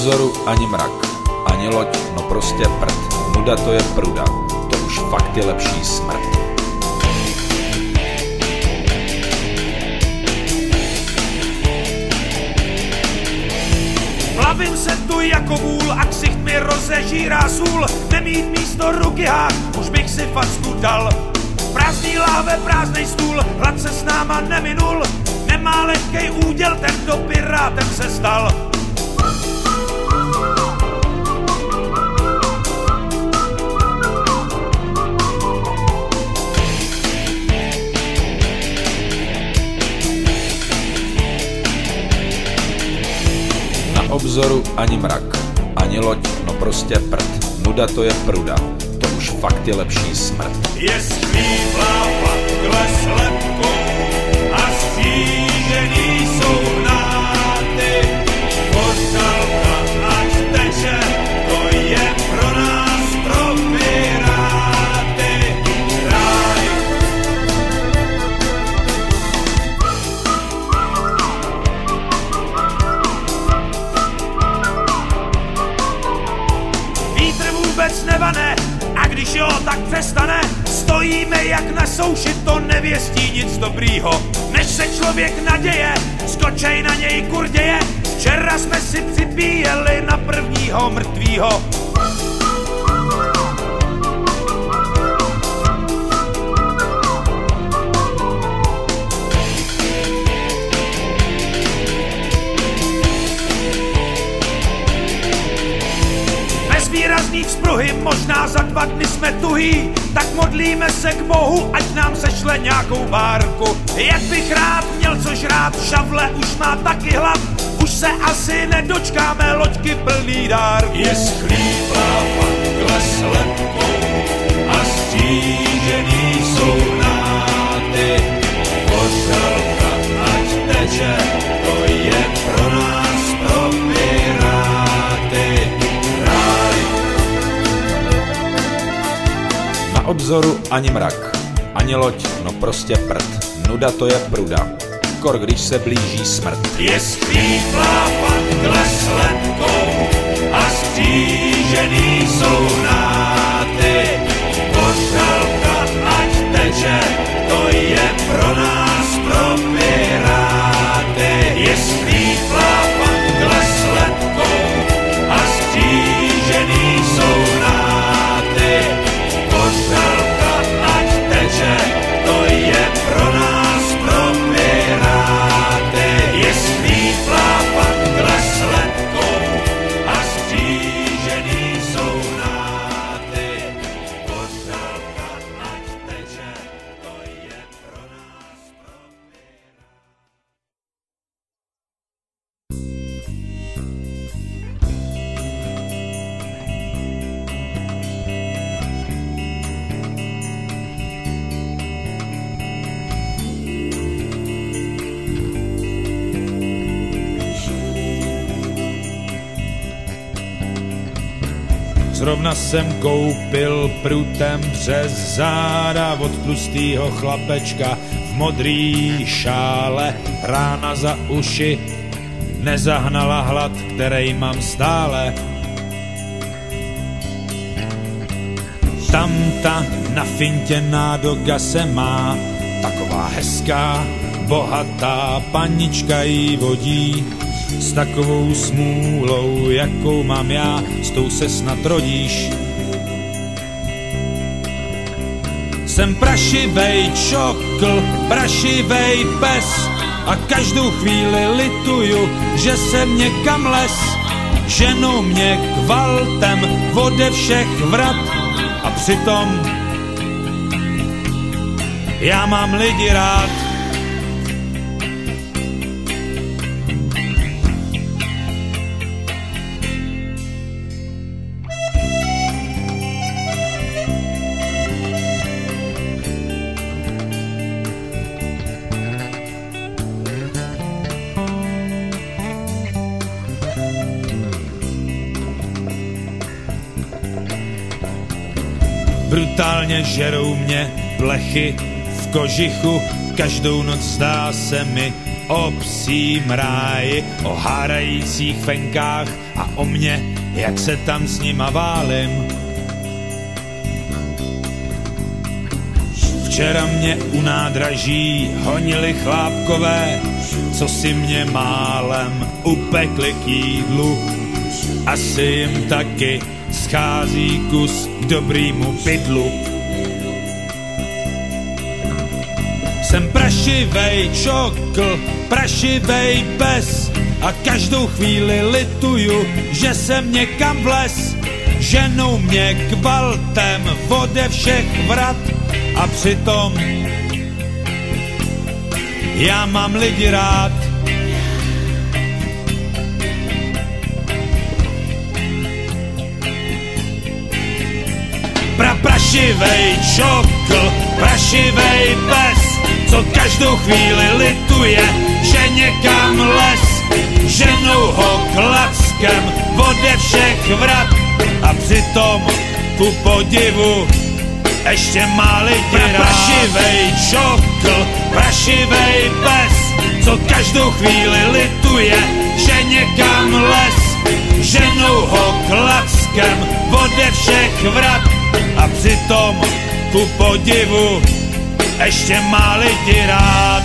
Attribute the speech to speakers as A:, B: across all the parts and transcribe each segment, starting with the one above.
A: obzoru ani mrak, ani loď, no prostě prd. Nuda to je pruda, to už fakt je lepší smrt.
B: Plavím se tu jako vůl a ksicht mi rozežírá sůl. Nemít místo ruky hák, už bych si facku dal. Prázdný láhve, prázdnej stůl, hlad se s náma neminul. Nemá lehkej úděl, tento pirátem se stal.
A: Na obzoru ani mrak, ani loď, no prostě prd. Nuda to je pruda, to už fakt je lepší smrt.
B: Je sklíplá pakle s lepkou a stížený jsou náty. Kořalka ať teče, to je pro nás, pro piráty, ráj. Vítr vůbec nevane, a když jo, tak přestane. Stojíme jak na souši, to nevěstí nic dobrýho. Než se člověk naděje, skočej na něj kurděje. Včera jsme si připíjeli na prvního mrtvýho. Výrazný vzpruhy, možná za 2 dny jsme tuhý, tak modlíme se k Bohu, ať nám sešle nějakou bárku. Jak bych rád měl co žrát, šavle už má taky hlad, už se asi nedočkáme loďky plný dárku. Je schlíplá pakle s lepkou a stížený jsou náty. Kořalka ať teče, to je pro nás, pro piráty.
A: Na obzoru ani mrak, ani loď, no prostě prd. Nuda to je pruda, kor když se blíží smrt.
B: Je schlíplá pakle s lepkou a stížený jsou náty. Kořalka ať teče, to je pro nás, pro piráty. Je schlíplá pakle s lepkou a stížený jsou náty. Kořalka ať teče, to je pro nás, pro piráty. Je schlíplá pakle s lepkou a stížený jsou náty. Kořalka ať teče, to je pro nás, pro
C: Zrovna jsem koupil prutem přes záda od tlustýho chlapečka v modrý šále. Rána za uši nezahnala hlad, který mám stále. Tam ta nafintěná doga se má, taková hezká, bohatá panička jí vodí. S takovou smůlou, jakou mám já, s tou se snad rodíš. Jsem prašivej čokl, prašivej pes a každou chvíli lituju, že jsem někam les. Ženou mě kvaltem ode všech vrat a přitom já mám lidi rád. Brutálně žerou mě plechy v kožichu, každou noc zdá se mi, o psím ráji, o hárajících fenkách a o mě, jak se tam s nima válím. Včera mě u nádraží honili chlápkové, co si mě málem upekli k jídlu. Asi jim taky schází kus k dobrýmu pidlu. Jsem prašivej čokl, prašivej pes a každou chvíli lituju, že jsem někam vlez. Ženou mě kvaltem ode všech vrat a přitom já mám lidi rád. Prašivej čokl, prašivej pes, co každou chvíli lituje, že někam les. Ženou ho klackem ode všech vrat a přitom ku podivu ještě má lidi rád. Prašivej čokl, prašivej pes, co každou chvíli lituje, že někam les. Ženou ho klackem ode všech vrat a přitom ku podivu ještě má lidi rád.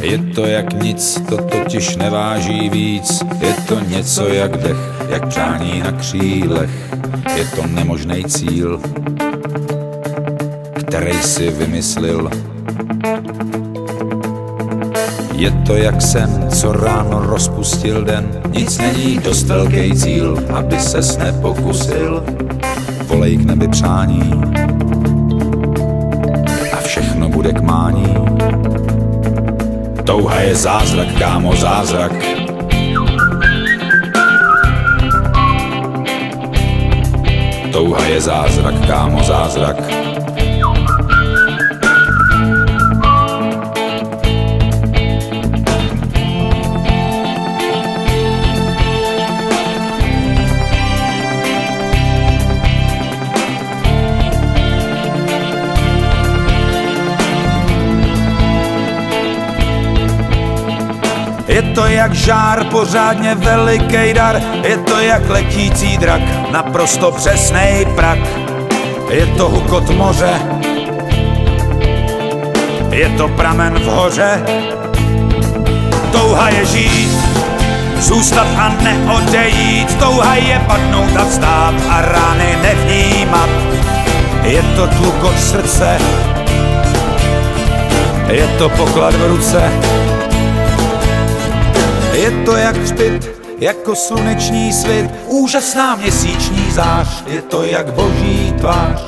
A: Je to jak nic, to totiž neváží víc. Je to něco jak dech, jak přání na křílech. Je to nemožný cíl, který si vymyslil. Je to jak sen, co ráno rozpustil den. Nic není dost velký cíl, aby ses nepokusil. Volej k nebi přání a všechno bude k mání. Touha je zázrak, kámo, zázrak. Touha je zázrak, kámo, zázrak.
B: Je to jak žár, pořádně velikej dar. Je to jak letící drak, naprosto přesnej prak. Je to hukot moře, je to pramen v hoře. Touha je žít, zůstat a neodejít. Touha je padnout a vstát a rány nevnímat. Je to tlukot srdce, je to poklad v ruce. Je to jak hřbit, jako sluneční svit, úžasná měsíční zář. Je to jak boží tvář,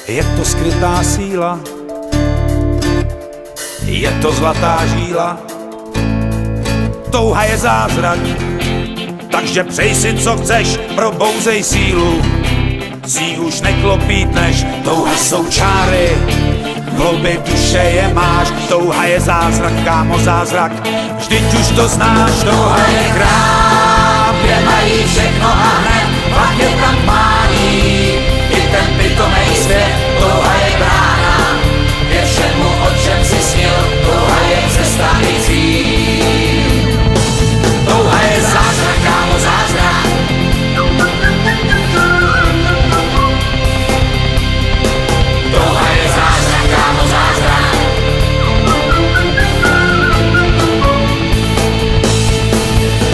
B: je to skrytá síla, je to zlatá žíla. Touha je zázrak, takže přej si co chceš, probouzej sílu. Si už neklopítneš, touha jsou čáry, hlouby duše je máš. Touha je zázrak, kámo, zázrak, vždyť už to znáš. Touha je krám, kde mají všechno a hned pak je tam pání. I ten pitomej svět, touha je brána ke všemu, o čem si snil. Touha je cesta i cíl. Touha je zázrak, kámo, zázrak. Touha je zázrak, kámo, zázrak.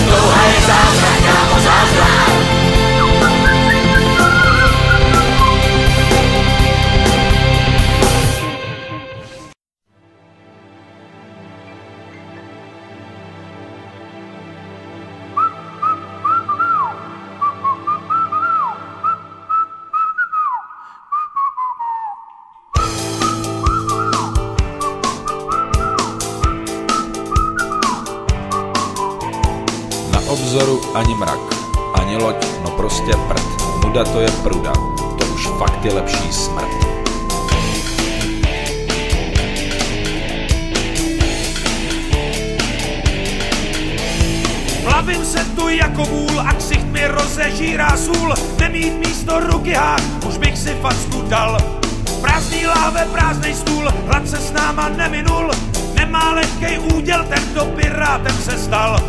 B: Touha je zázrak, kámo, zázrak.
A: Na obzoru ani mrak, ani loď, no prostě prd. nuda to je pruda, to už fakt je lepší smrt.
B: Plavím se tu jako vůl a ksicht mi rozežírá sůl. Nemít místo ruky hák, už bych si facku dal. Prázdný láhve, prázdnej stůl, hlad se s náma neminul. Nemá lehkej úděl, ten kdo pirátem se stal.